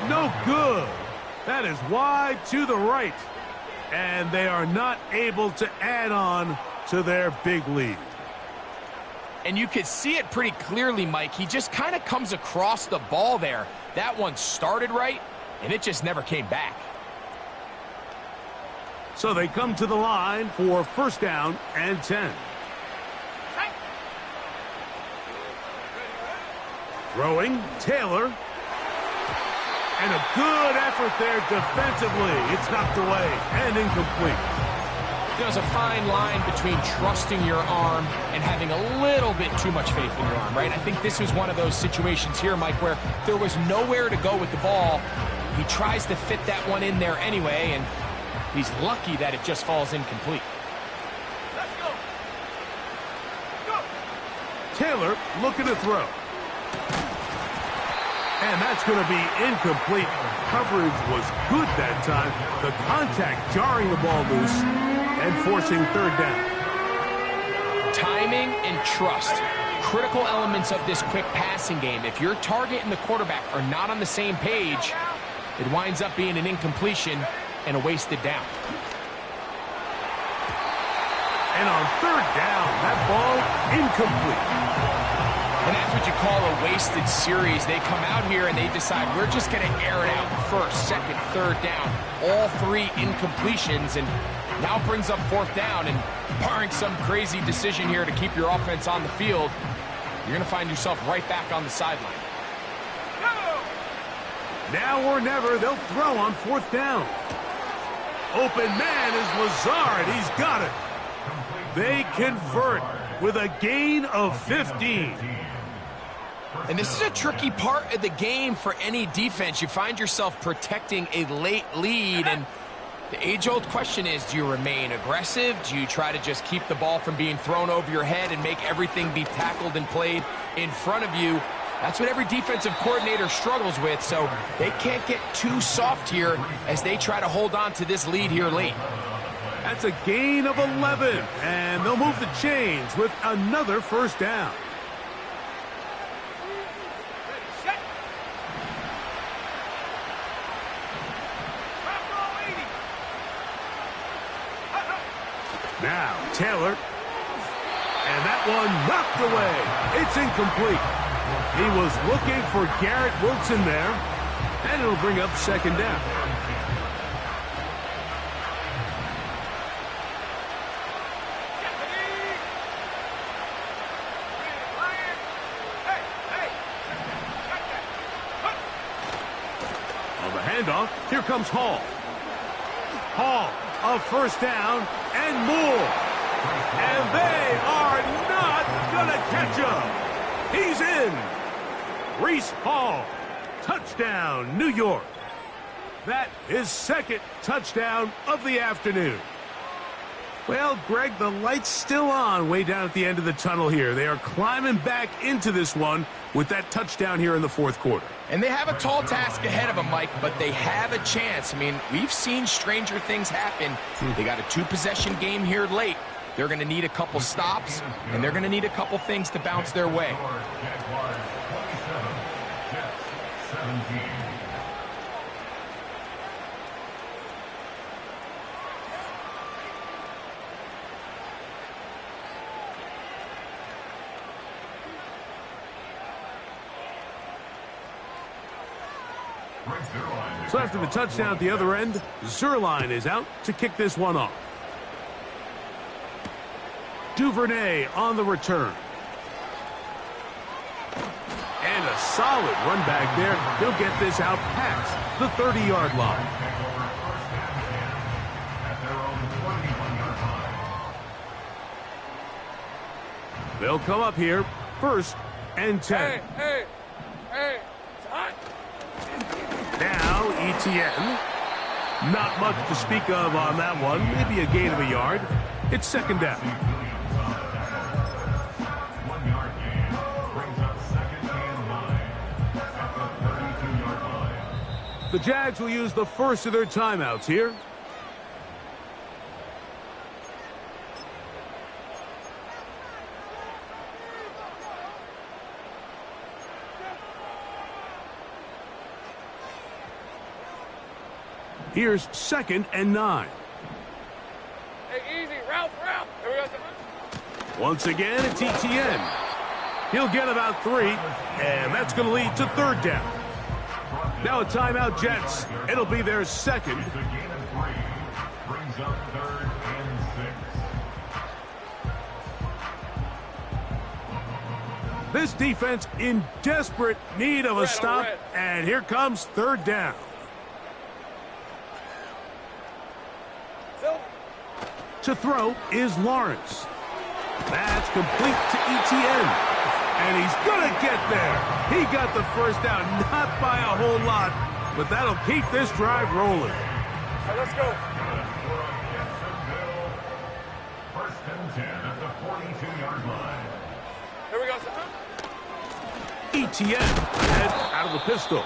No good. That is wide to the right. And they are not able to add on to their big lead. And you could see it pretty clearly, Mike. He just kind of comes across the ball there. That one started right, and it just never came back. So they come to the line for first down and 10. Throwing, Taylor. And a good effort there defensively. It's knocked away and incomplete. There's a fine line between trusting your arm and having a little bit too much faith in your arm, right? I think this was one of those situations here, Mike, where there was nowhere to go with the ball. He tries to fit that one in there anyway, and he's lucky that it just falls incomplete. Let's go. Go. Taylor looking to throw. And that's going to be incomplete. Coverage was good that time. The contact jarring the ball loose and forcing third down. Timing and trust, critical elements of this quick passing game. If your target and the quarterback are not on the same page, it winds up being an incompletion and a wasted down. And on third down, that ball incomplete. And that's what you call a wasted series. They come out here and they decide, we're just going to air it out first, second, third down. All three incompletions, and now brings up fourth down. And barring some crazy decision here to keep your offense on the field, you're going to find yourself right back on the sideline. Now or never, they'll throw on fourth down. Open man is Lazard. He's got it. They convert with a gain of 15. And this is a tricky part of the game for any defense. You find yourself protecting a late lead, and the age-old question is, do you remain aggressive? Do you try to just keep the ball from being thrown over your head and make everything be tackled and played in front of you? That's what every defensive coordinator struggles with, so they can't get too soft here as they try to hold on to this lead here late. That's a gain of 11, and they'll move the chains with another first down. Now, Taylor. And that one knocked away. It's incomplete. He was looking for Garrett Wilson there. And it'll bring up second down. On the handoff, here comes Hall. Hall, a first down and more. And they are not going to catch him. He's in. Breece Hall, touchdown, New York. That is second touchdown of the afternoon. Well, Greg, the light's still on way down at the end of the tunnel here. They are climbing back into this one with that touchdown here in the fourth quarter. And they have a tall task ahead of them, Mike, but they have a chance. I mean, we've seen stranger things happen. They got a two-possession game here late. They're going to need a couple stops, and they're going to need a couple things to bounce their way. Jaguars 27, Jets 17. So after the touchdown at the other end, Zerline is out to kick this one off. Duvernay on the return. And a solid run back there. He'll get this out past the 30-yard line. They'll come up here, 1st and 10. Hey, hot. Now, ETN. Not much to speak of on that one. Maybe a gain of a yard. It's 2nd down. 1 yard gain brings up 2nd and 9 at the 32-yard line. The Jags will use the first of their timeouts here. Here's 2nd and 9. Hey, easy. Route. Here we go. Once again, it's ETN. He'll get about 3, and that's going to lead to 3rd down. Now a timeout, Jets. It'll be their 2nd. The gain of 3 brings up 3rd and 6. This defense in desperate need of a stop, and here comes 3rd down. To throw is Lawrence. That's complete to ETN. And he's going to get there. He got the 1st down, not by a whole lot, but that'll keep this drive rolling. All right, let's go. 1st and 10 at the 42-yard line. Here we go. ETN ahead out of the pistol.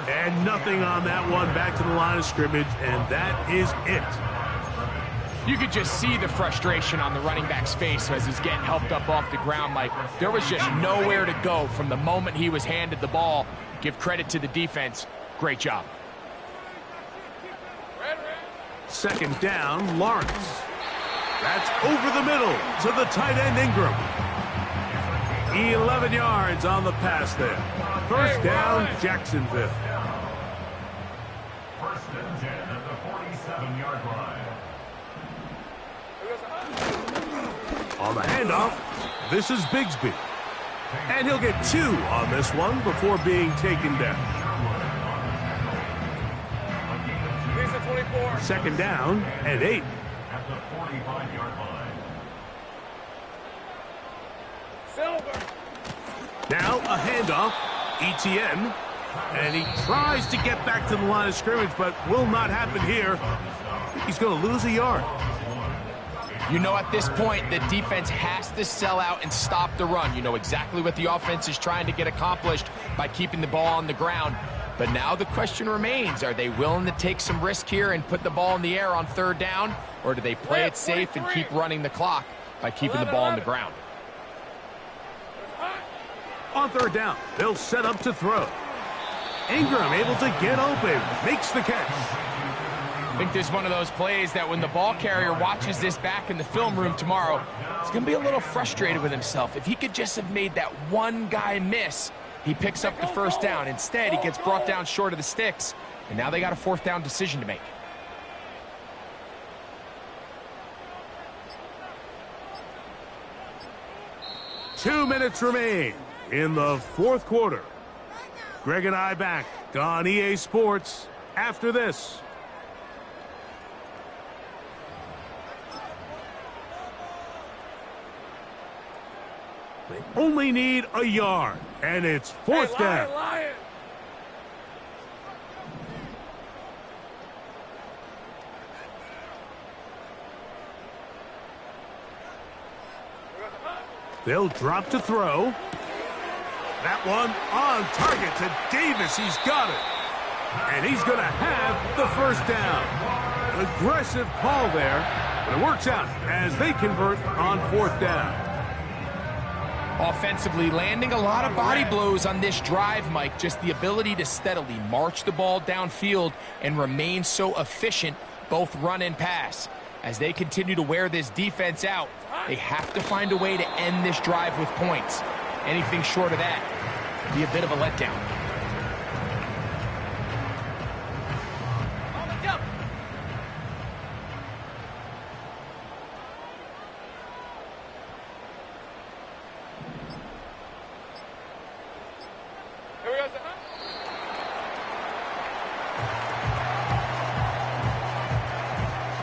And nothing on that one, back to the line of scrimmage, and that is it. You could just see the frustration on the running back's face as he's getting helped up off the ground, Mike. There was just nowhere to go from the moment he was handed the ball. Give credit to the defense. Great job. 2nd down, Lawrence. That's over the middle to the tight end, Ingram. 11 yards on the pass there. 1st down, Jacksonville. 1st and 10 at the 47-yard line. On the handoff, this is Bigsby. And he'll get 2 on this one before being taken down. 2nd down and 8. At the 45-yard line. Silver. Now a handoff, ETN. And he tries to get back to the line of scrimmage, but will not happen here. He's going to lose a yard. You know, at this point, the defense has to sell out and stop the run. You know exactly what the offense is trying to get accomplished by keeping the ball on the ground. But now the question remains, are they willing to take some risk here and put the ball in the air on 3rd down? Or do they play it safe and keep running the clock by keeping the ball on the ground? On 3rd down, they'll set up to throw. Ingram able to get open, makes the catch. I think there's one of those plays that when the ball carrier watches this back in the film room tomorrow, he's going to be a little frustrated with himself. If he could just have made that one guy miss, he picks up the 1st down. Instead, he gets brought down short of the sticks, and now they got a 4th down decision to make. Two minutes remain in the 4th quarter. Greg and I back on EA Sports after this. They only need a yard, and it's 4th down. Lion. They'll drop to throw. That one on target to Davis. He's got it. And he's going to have the first down. An aggressive call there, but it works out as they convert on 4th down. Offensively, landing a lot of body blows on this drive, Mike. Just the ability to steadily march the ball downfield and remain so efficient, both run and pass. As they continue to wear this defense out, they have to find a way to end this drive with points. Anything short of that would be a bit of a letdown.